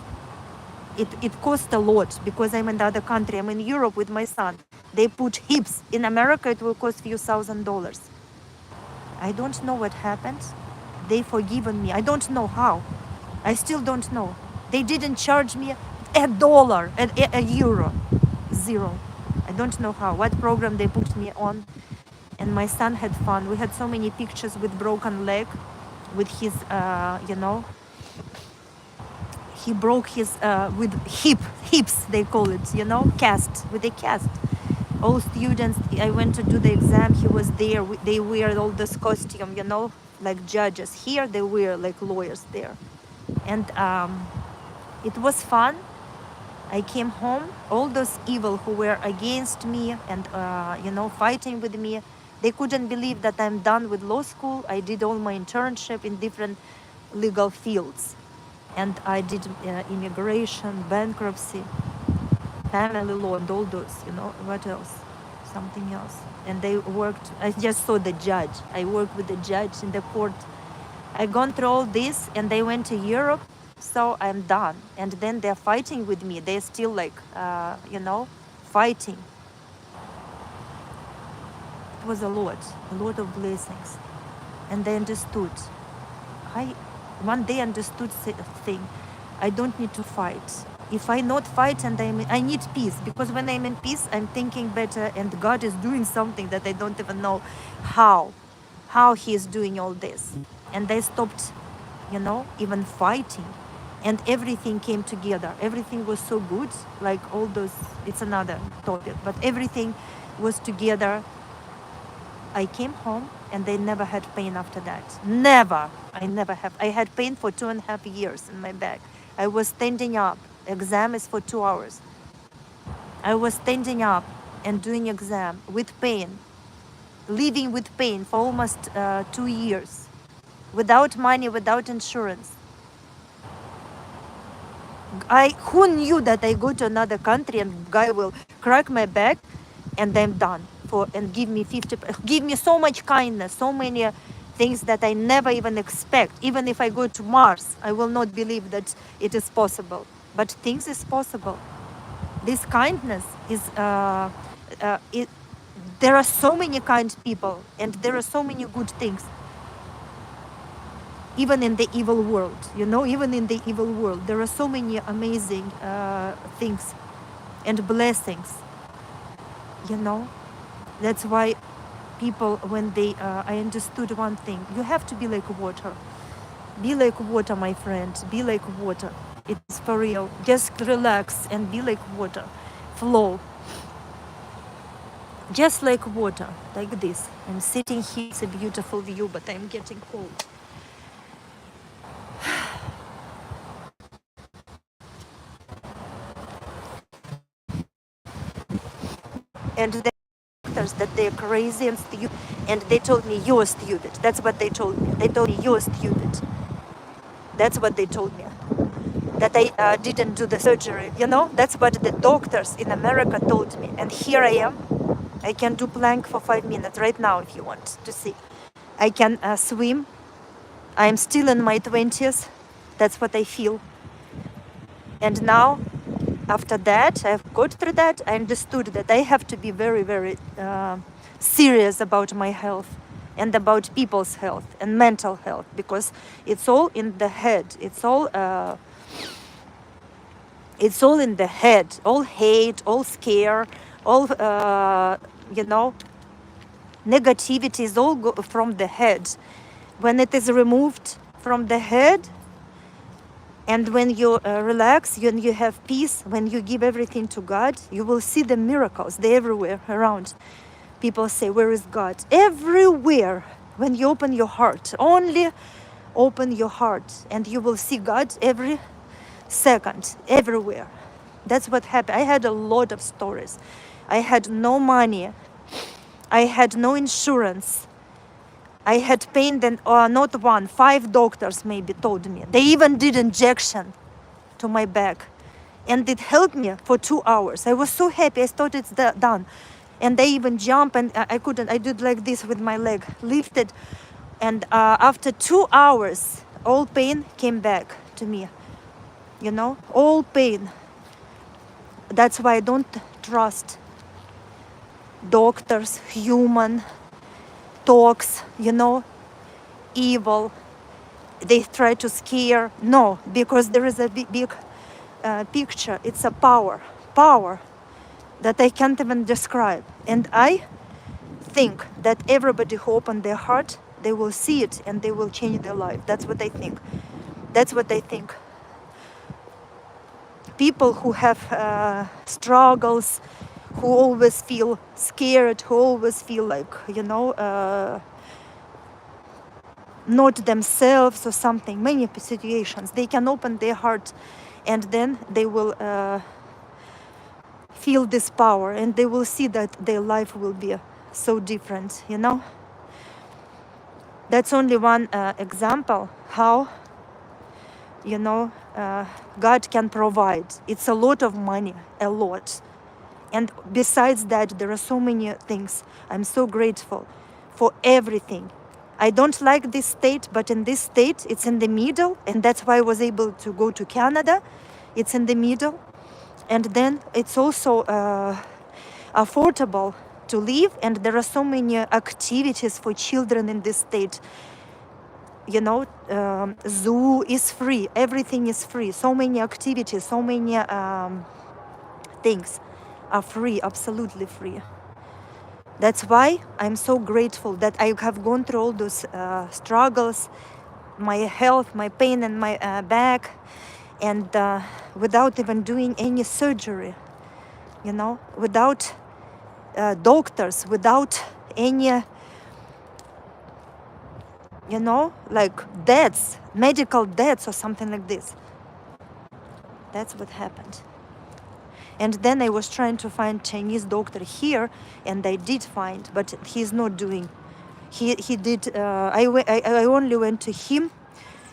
It cost a lot because I'm in the other country. I'm in Europe with my son. They put hips. In America, it will cost few $1,000s. I don't know what happened. They forgiven me. I don't know how. I still don't know. They didn't charge me $1, a euro, zero. I don't know how. What program they put me on. And my son had fun. We had so many pictures with broken leg, with his, he broke his, with hips, they call it, cast, with a cast. All students, I went to do the exam, he was there, they wear all this costume, like judges. Here they wear like lawyers there. And it was fun. I came home, all those evil who were against me and, fighting with me, they couldn't believe that I'm done with law school. I did all my internship in different legal fields. And I did immigration, bankruptcy, family law, and all those, what else? Something else. And they worked, I just saw the judge. I worked with the judge in the court. I gone through all this, and they went to Europe, so I'm done. And then they're fighting with me. They're still like, fighting. It was a lot of blessings. And they understood. One day understood thing. I don't need to fight. If I not fight, and I need peace, because when I'm in peace, I'm thinking better, and God is doing something that I don't even know how He is doing all this. And they stopped, even fighting, and everything came together. Everything was so good, like all those. It's another topic, but everything was together. I came home, and they never had pain after that. Never. I never have. I had pain for 2.5 years in my back. I was standing up. Exam is for 2 hours. I was standing up and doing exam with pain, living with pain for almost 2 years. without money, without insurance. Who knew that I go to another country and guy will crack my back and I'm done and give me give me so much kindness, so many things that I never even expect. Even if I go to Mars, I will not believe that it is possible. But things is possible. This kindness is there are so many kind people and there are so many good things. Even in the evil world, even in the evil world, there are so many amazing things and blessings, That's why people, when I understood one thing, you have to be like water. Be like water, my friend, be like water. It's for real. Just relax and be like water. Flow. Just like water, like this. I'm sitting here, it's a beautiful view, but I'm getting cold. And the doctors that they're crazy and stupid, and they told me you're stupid. That's what they told me. They told me you're stupid. That's what they told me. That I didn't do the surgery. That's what the doctors in America told me. And here I am. I can do plank for 5 minutes right now if you want to see. I can swim. I'm still in my 20s. That's what I feel. And now, after that, I've got through that. I understood that I have to be very, very serious about my health and about people's health and mental health, because it's all in the head. It's all in the head. All hate, all scare, all negativity is all from the head. When it is removed from the head, and when you relax, when you have peace, when you give everything to God, you will see the miracles. They're everywhere around. People say, where is God? Everywhere. When you open your heart, only open your heart, and you will see God every second, everywhere. That's what happened. I had a lot of stories. I had no money. I had no insurance. I had pain, then not one, 5 doctors maybe told me. They even did injection to my back. And it helped me for 2 hours. I was so happy. I thought it's done. And they even jumped, and I couldn't. I did like this with my leg, lifted. And after 2 hours, all pain came back to me. All pain. That's why I don't trust doctors, human talks, evil. They try to scare. No, because there is a big picture. It's a power that I can't even describe. And I think that everybody who open their heart, they will see it and they will change their life. That's what I think. People who have struggles, who always feel scared, who always feel like, not themselves or something, many situations, they can open their heart, and then they will feel this power, and they will see that their life will be so different, That's only one example how, God can provide. It's a lot of money, a lot. And besides that, there are so many things. I'm so grateful for everything. I don't like this state, but in this state, it's in the middle. And that's why I was able to go to Canada. It's in the middle. And then it's also affordable to live. And there are so many activities for children in this state. Zoo is free. Everything is free. So many activities, so many things are free, absolutely free. That's why I'm so grateful that I have gone through all those struggles, my health, my pain in my back, and without even doing any surgery, without doctors, without any, like deaths, medical deaths or something like this. That's what happened. And then I was trying to find Chinese doctor here, and I did find, but he's not doing He did. I only went to him.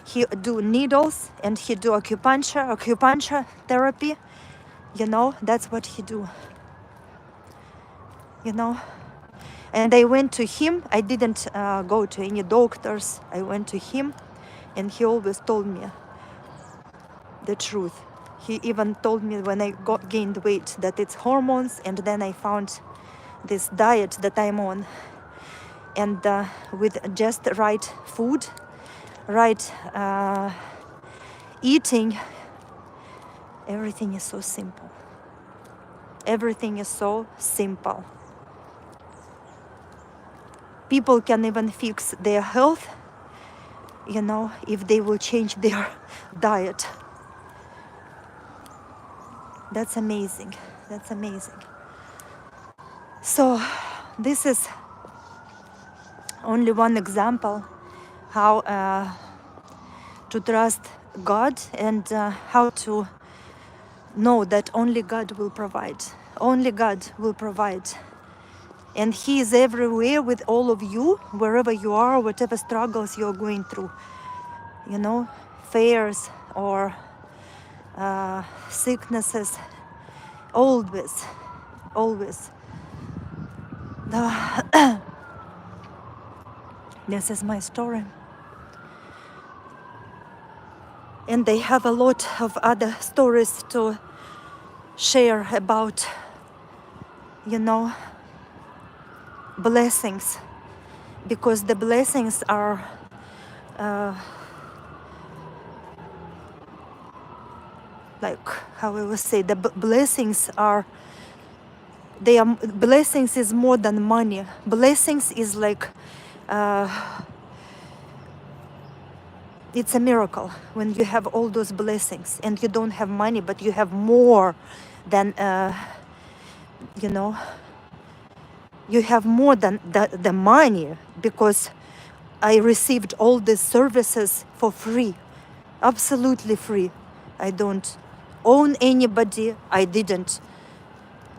He do needles and he do acupuncture therapy. That's what he do. And I went to him. I didn't go to any doctors. I went to him, and he always told me the truth. He even told me when I gained weight that it's hormones, and then I found this diet that I'm on. And with just right food, right eating, everything is so simple. Everything is so simple. People can even fix their health, if they will change their diet. That's amazing. That's amazing. So this is only one example how to trust God and how to know that only God will provide. Only God will provide. And He is everywhere with all of you, wherever you are, whatever struggles you're going through. Fears or sicknesses. Always. This is my story. And they have a lot of other stories to share about, blessings. Because the blessings are like, how I will say, the blessings are, blessings is more than money. Blessings is like, it's a miracle when you have all those blessings and you don't have money, but you have more than, you have more than the money, because I received all these services for free, absolutely free. I don't own anybody. I didn't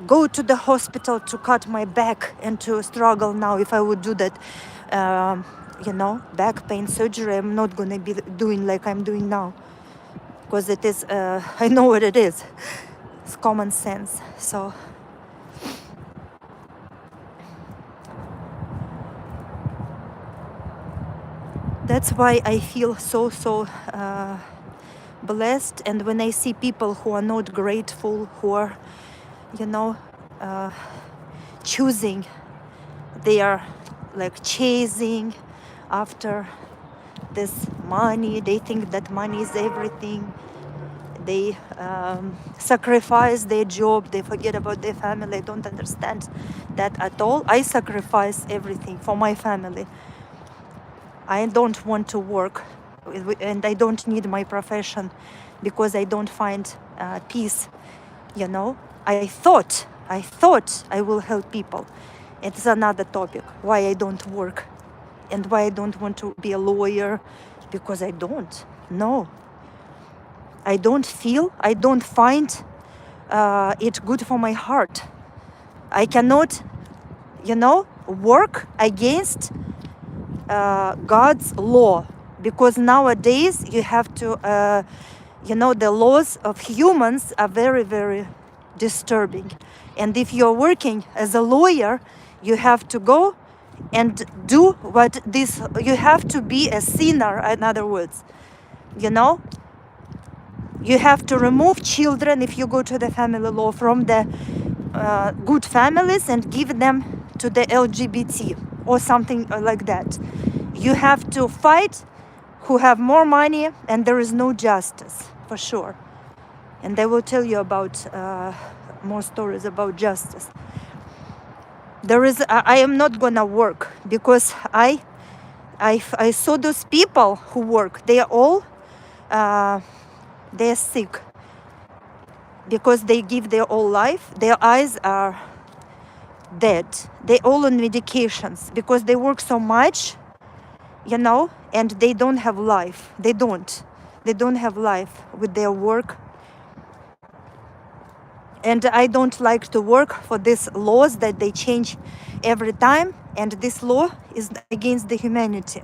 go to the hospital to cut my back and to struggle now. If I would do that, back pain surgery, I'm not going to be doing like I'm doing now, because it is, I know what it is. It's common sense. So that's why I feel so blessed. And when I see people who are not grateful, who are, choosing, they are like chasing after this money. They think that money is everything. They sacrifice their job. They forget about their family. I don't understand that at all. I sacrifice everything for my family. I don't want to work, and I don't need my profession because I don't find peace. I thought I will help people. It's another topic. Why I don't work, and why I don't want to be a lawyer, because I don't. No. I don't find it good for my heart. I cannot, work against God's law, because nowadays you have to, the laws of humans are very, very disturbing. And if you're working as a lawyer, you have to go and do what this, you have to be a sinner, in other words, You have to remove children, if you go to the family law, from the good families and give them to the LGBT or something like that. You have to fight who have more money, and there is no justice, for sure. And I will tell you about more stories about justice. I am not gonna work, because I saw those people who work. They are all they're sick, because they give their whole life. Their eyes are dead. They all on medications because they work so much, and they don't have life. They don't have life with their work. And I don't like to work for these laws that they change every time. and this law is against the humanity.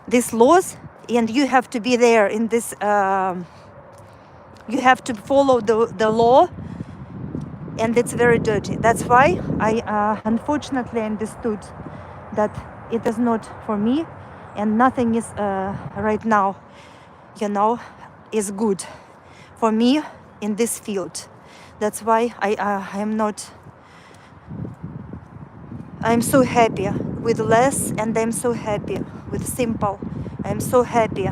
These laws, and you have to be there in this, you have to follow the law, and it's very dirty. That's why I unfortunately understood that it is not for me, and nothing is right now, you know, is good for me in this field. That's why I'm so happy with less, and I'm so happy with simple. I'm so happy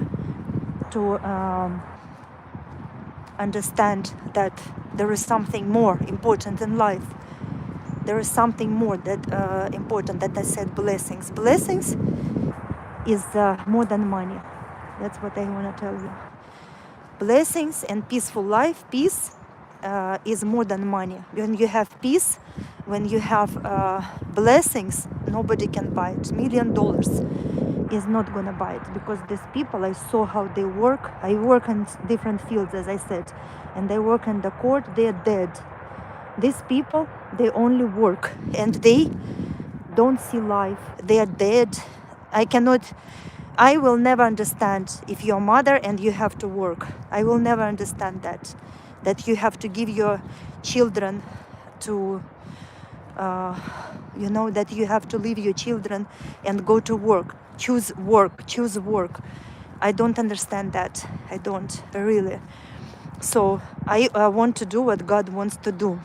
to understand that there is something more important in life. There is something more that important, that I said blessings. Blessings is more than money. That's what I want to tell you. Blessings and peaceful life, peace is more than money. When you have peace, when you have blessings, nobody can buy it. $1 million is not gonna buy it, because these people, I saw how they work. I work in different fields, as I said, and they work in the court. They are dead. These people, they only work, and they don't see life. They are dead. I will never understand if you're a mother and you have to work. I will never understand that you have to give your children to, that you have to leave your children and go to work. Choose work. I don't understand that. I don't, really. So I want to do what God wants to do.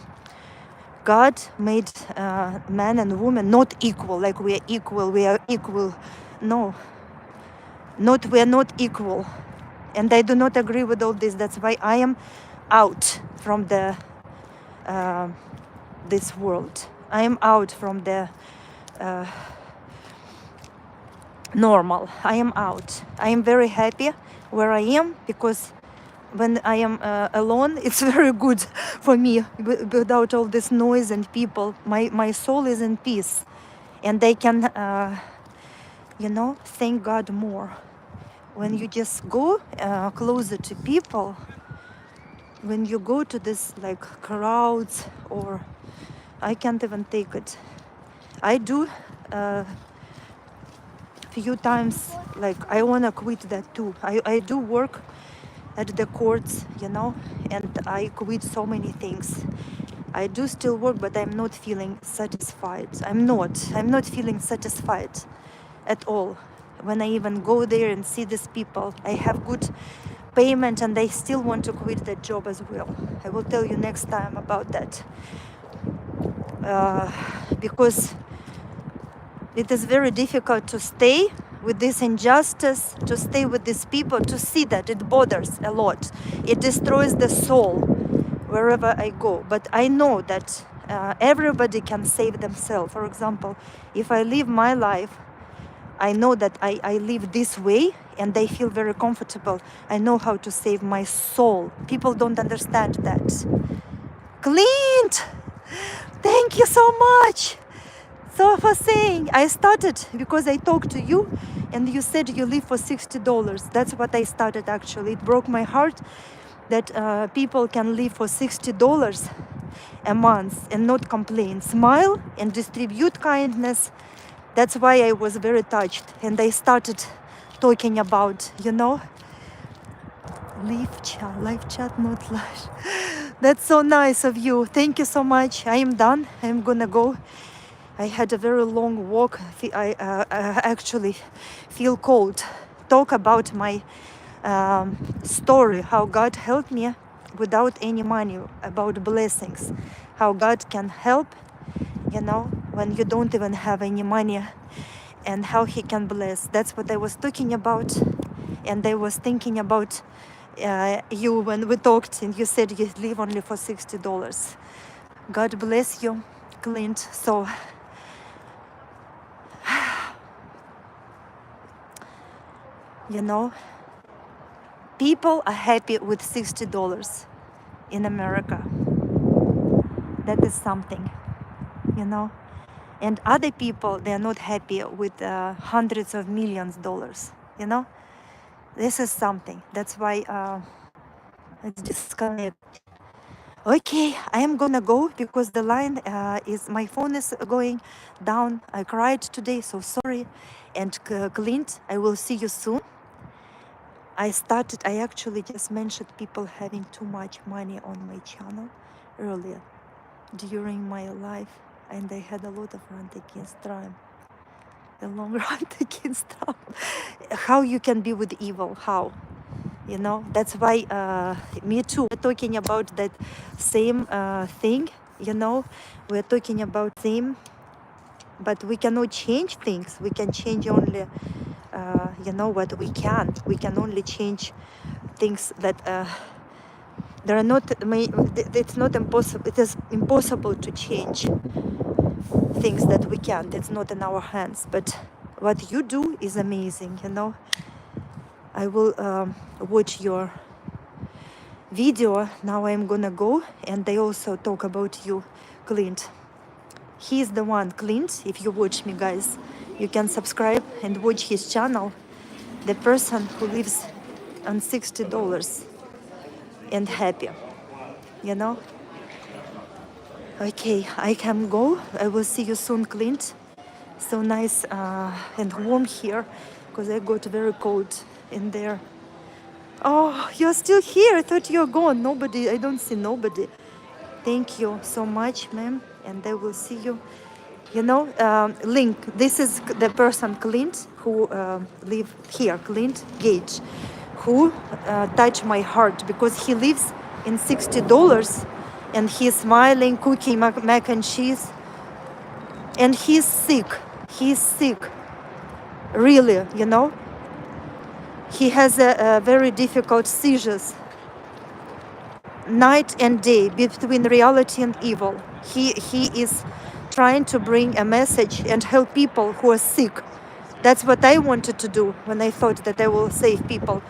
God made man and woman not equal, like we are equal. No, we are not equal. And I do not agree with all this. That's why I am out from this world. I am out from the normal. I am out. I am very happy where I am, because when I am alone, it's very good for me, without all this noise and people. My soul is in peace, and I can, thank God more. When you just go closer to people, when you go to this like crowds, or I can't even take it. I do few times, like I wanna quit that too. I do work at the courts, and I quit so many things. I do still work, but I'm not feeling satisfied. I'm not feeling satisfied at all. When I even go there and see these people, I have good payment, and I still want to quit that job as well. I will tell you next time about that. Because it is very difficult to stay with this injustice, to stay with these people, to see that it bothers a lot. It destroys the soul wherever I go. But I know that everybody can save themselves. For example, if I live my life, I know that I live this way, and they feel very comfortable. I know how to save my soul. People don't understand that. Clint, thank you so much. So for saying, I started because I talked to you, and you said you live for $60. That's what I started, actually. It broke my heart that people can live for $60 a month and not complain. Smile and distribute kindness. That's why I was very touched, and I started talking about, live chat, not live. That's so nice of you. Thank you so much. I am done. I'm gonna go. I had a very long walk. I actually feel cold. Talk about my story, how God helped me without any money, about blessings, how God can help, when you don't even have any money, and how He can bless. That's what I was talking about, and I was thinking about you when we talked, and you said you live only for $60. God bless you, Clint. So people are happy with $60 in America. That is something, and other people, they are not happy with hundreds of millions dollars. This is something. That's why it's disconnected. Okay, I am gonna go because the line my phone is going down. I cried today, so sorry. And Clint, I will see you soon. I actually just mentioned people having too much money on my channel earlier during my life, and I had a lot of rant against Trump, a long rant against Trump. How you can be with evil? How? You know, that's why me too. We're talking about that same thing. You know, we're talking about same, but we cannot change things. We can change only, you know, what we can. We can only change things that there are not. It's not impossible. It is impossible to change things that we can't. It's not in our hands. But what you do is amazing. You know, I will watch your video. Now I'm gonna go, and they also talk about you, Clint. He's the one, Clint. If you watch me, guys, you can subscribe and watch his channel. The person who lives on $60 and happy, you know. Okay, I can go. I will see you soon, Clint. So nice and warm here, because I got very cold in there. Oh, you're still here. I thought you're gone. Nobody, I don't see nobody. Thank you so much, ma'am, and I will see you. You know, Link, this is the person, Clint, who live here, Clint Gage, who touched my heart because he lives in $60 and he's smiling, cooking mac and cheese, and he's sick. He's sick, really, you know. He has a very difficult seizures, night and day, between reality and evil. He is trying to bring a message and help people who are sick. That's what I wanted to do when I thought that I will save people,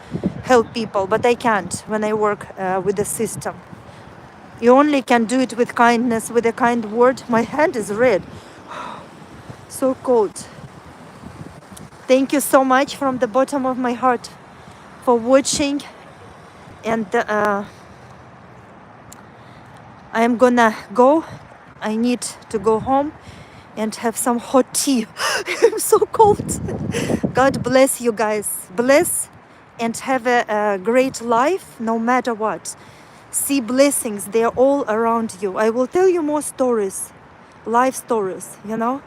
help people, but I can't when I work with the system. You only can do it with kindness, with a kind word. My hand is red, so cold. Thank you so much from the bottom of my heart for watching, and I'm gonna go. I need to go home and have some hot tea. I'm so cold. God bless you guys. Bless and have a great life no matter what. See blessings, they're all around you. I will tell you more stories, life stories, you know,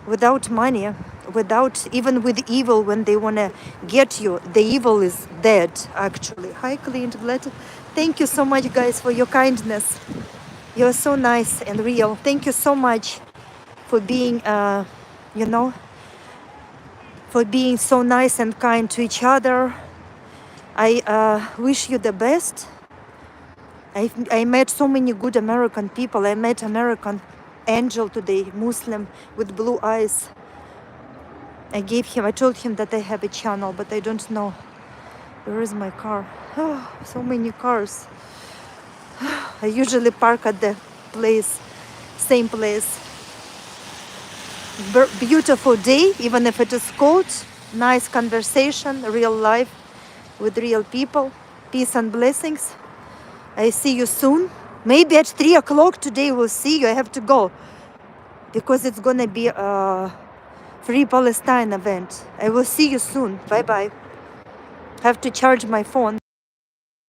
without money, without, even with evil, when they want to get you, the evil is dead, actually. Hi, Clint. Thank you so much, guys, for your kindness. You're so nice and real. Thank you so much for being, you know, for being so nice and kind to each other. I wish you the best. I met so many good American people. I met American angel today, Muslim with blue eyes. I told him that I have a channel, but I don't know. Where is my car? Oh, so many cars. I usually park at the place, same place. Beautiful day, even if it is cold. Nice conversation, real life with real people. Peace and blessings. I see you soon. Maybe at 3 o'clock today we'll see you. I have to go because it's gonna be a Free Palestine event. I will see you soon. Bye bye. Have to charge my phone.